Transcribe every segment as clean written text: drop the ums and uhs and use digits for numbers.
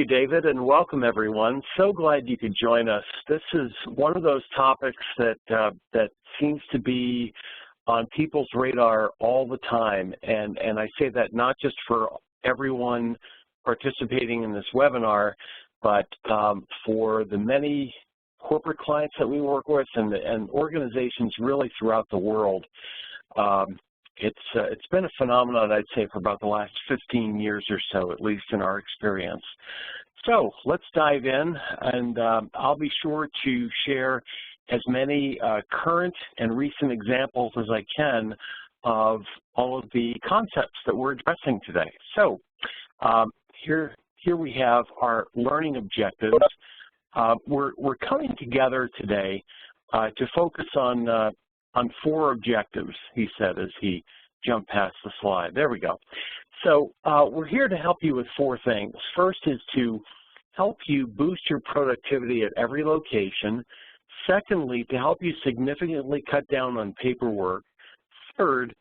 you, David, and welcome everyone. So glad you could join us. This is one of those topics that seems to be on people's radar all the time, and I say that not just for everyone participating in this webinar, but for the many corporate clients that we work with and organizations really throughout the world. It's been a phenomenon, I'd say, for about the last 15 years or so, at least in our experience. So let's dive in, and I'll be sure to share as many current and recent examples as I can of all of the concepts that we're addressing today. So here we have our learning objectives. We're coming together today to focus on 4 objectives, he said as he jumped past the slide. There we go. So we're here to help you with 4 things. First is to help you boost your productivity at every location. Secondly, to help you significantly cut down on paperwork. Third,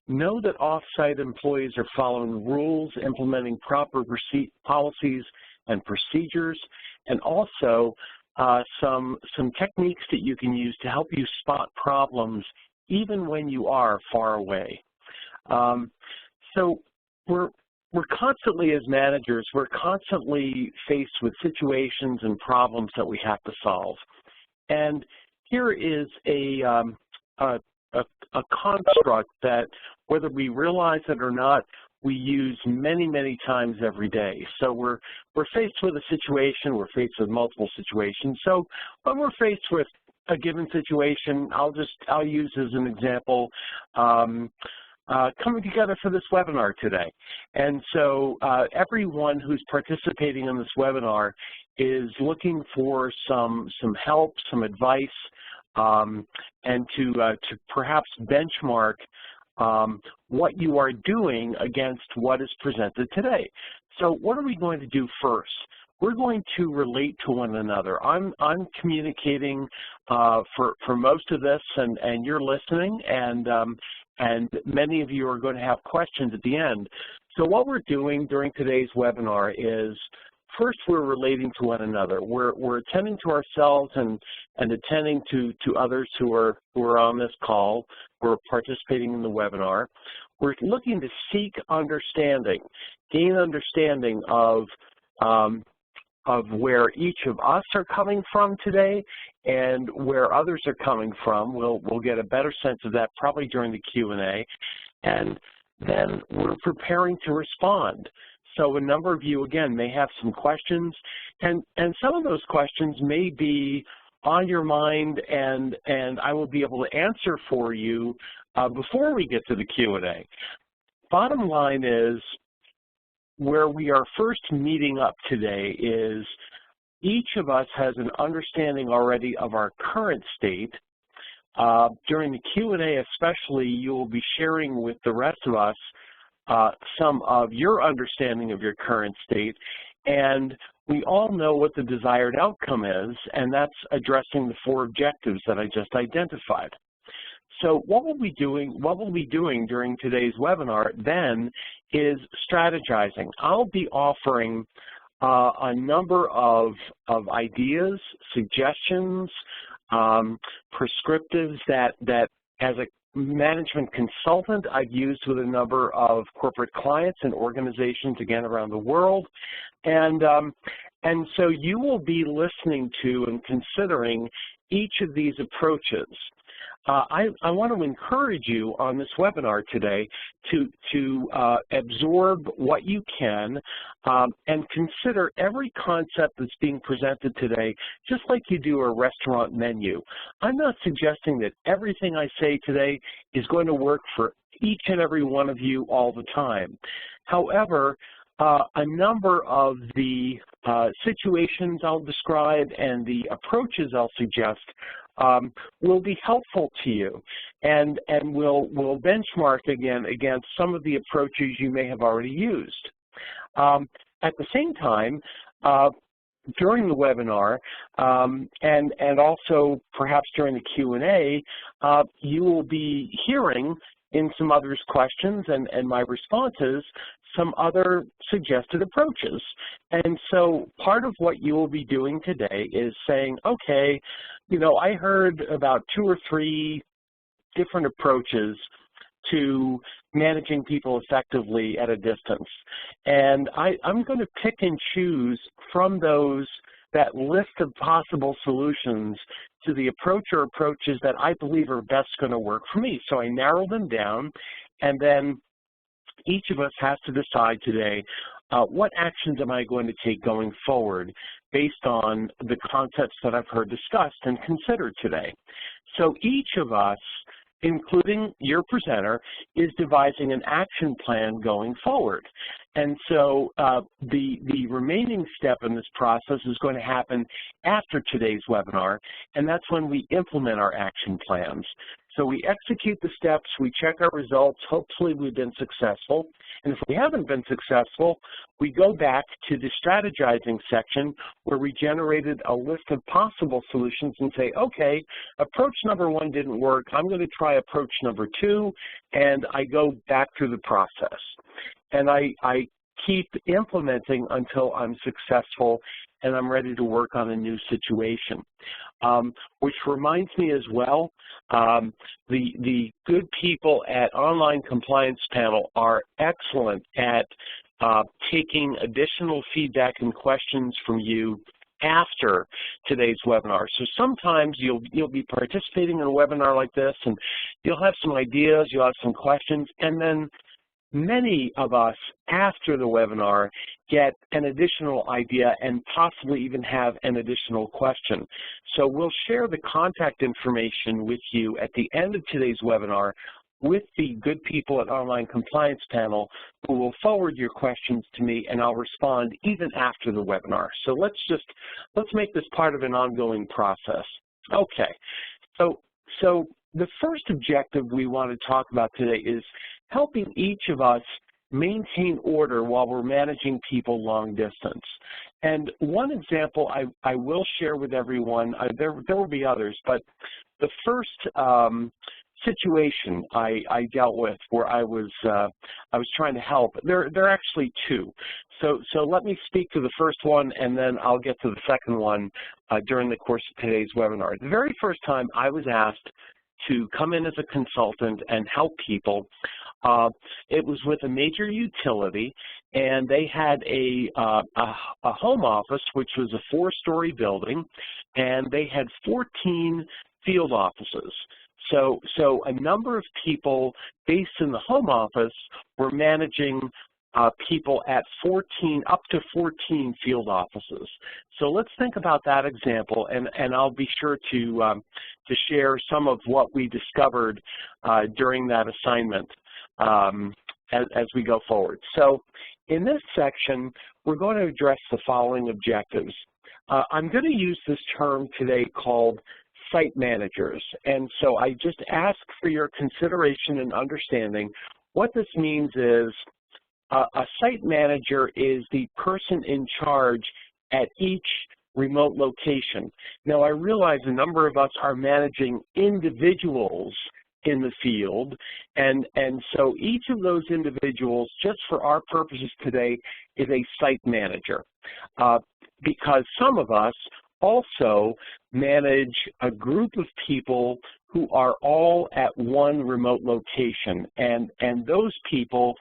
know that off-site employees are following rules, implementing proper policies and procedures, and also some techniques that you can use to help you spot problems even when you are far away. So we're constantly, as managers, we're constantly faced with situations and problems that we have to solve. And here is a construct that, whether we realize it or not, we use many, many times every day. So we're faced with a situation, we're faced with multiple situations. So when we're faced with a given situation, I'll use as an example coming together for this webinar today. And so everyone who's participating in this webinar is looking for some help, some advice, and to perhaps benchmark what you are doing against what is presented today. So what are we going to do first? We're going to relate to one another. I'm communicating for most of this, and you're listening, and many of you are going to have questions at the end. So what we're doing during today's webinar is, first, we're relating to one another. We're attending to ourselves and attending to others who are on this call, who are participating in the webinar. We're looking to seek understanding, gain understanding of where each of us are coming from today and where others are coming from. We'll get a better sense of that probably during the Q&A. And then we're preparing to respond. So a number of you, again, may have some questions, and some of those questions may be on your mind, and I will be able to answer for you before we get to the Q&A. Bottom line is, where we are first meeting up today is each of us has an understanding already of our current state. During the Q&A especially, you will be sharing with the rest of us some of your understanding of your current state, and we all know what the desired outcome is, and that's addressing the 4 objectives that I just identified. So what we'll be doing during today's webinar then is strategizing. I'll be offering a number of ideas, suggestions, prescriptives that as a management consultant I've used with a number of corporate clients and organizations, again, around the world. And so you will be listening to and considering each of these approaches. I want to encourage you on this webinar today to absorb what you can and consider every concept that's being presented today just like you do a restaurant menu. I'm not suggesting that everything I say today is going to work for each and every one of you all the time. However, a number of the situations I'll describe and the approaches I'll suggest will be helpful to you, and will benchmark again against some of the approaches you may have already used. At the same time, during the webinar and also perhaps during the Q&A, you will be hearing in some others' questions and my responses some other suggested approaches. And so part of what you will be doing today is saying, okay, you know, I heard about 2 or 3 different approaches to managing people effectively at a distance. And I'm going to pick and choose from that list of possible solutions to the approach or approaches that I believe are best going to work for me. So I narrow them down, and then each of us has to decide today what actions am I going to take going forward based on the concepts that I've heard discussed and considered today. So each of us, including your presenter, is devising an action plan going forward. And so the remaining step in this process is going to happen after today's webinar, and that's when we implement our action plans. So we execute the steps, we check our results, hopefully we've been successful, and if we haven't been successful, we go back to the strategizing section where we generated a list of possible solutions and say, okay, approach number 1 didn't work, I'm going to try approach number 2, and I go back through the process. And I keep implementing until I'm successful and I'm ready to work on a new situation. Which reminds me as well, the good people at Online Compliance Panel are excellent at taking additional feedback and questions from you after today's webinar. So sometimes you'll be participating in a webinar like this, and you'll have some ideas, you'll have some questions, and then many of us after the webinar get an additional idea and possibly even have an additional question. So we'll share the contact information with you at the end of today's webinar with the good people at Online Compliance Panel, who will forward your questions to me, and I'll respond even after the webinar. So let's make this part of an ongoing process. Okay, so the first objective we want to talk about today is helping each of us maintain order while we're managing people long distance. And one example I will share with everyone, there will be others, but the first situation I dealt with where I was trying to help, there are actually 2. So let me speak to the first one, and then I'll get to the second one during the course of today's webinar. The very first time I was asked to come in as a consultant and help people, it was with a major utility, and they had a home office, which was a 4-story building, and they had 14 field offices. So a number of people based in the home office were managing people at up to 14 field offices. So let's think about that example, and I'll be sure to share some of what we discovered during that assignment as we go forward. So in this section, we're going to address the following objectives. I'm going to use this term today called site managers, and so I just ask for your consideration and understanding. What this means is a site manager is the person in charge at each remote location. Now, I realize a number of us are managing individuals in the field, and so each of those individuals, just for our purposes today, is a site manager, because some of us also manage a group of people who are all at one remote location, and those people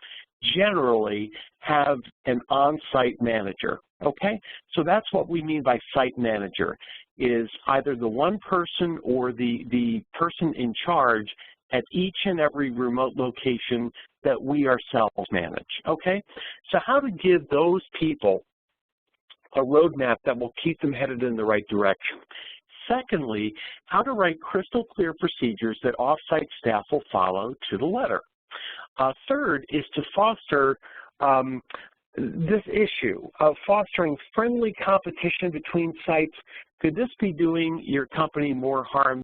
generally have an on-site manager, okay? So that's what we mean by site manager, is either the one person or the person in charge at each and every remote location that we ourselves manage, okay? So how to give those people a roadmap that will keep them headed in the right direction. Secondly, how to write crystal clear procedures that off-site staff will follow to the letter. Third is to foster this issue of fostering friendly competition between sites. Could this be doing your company more harm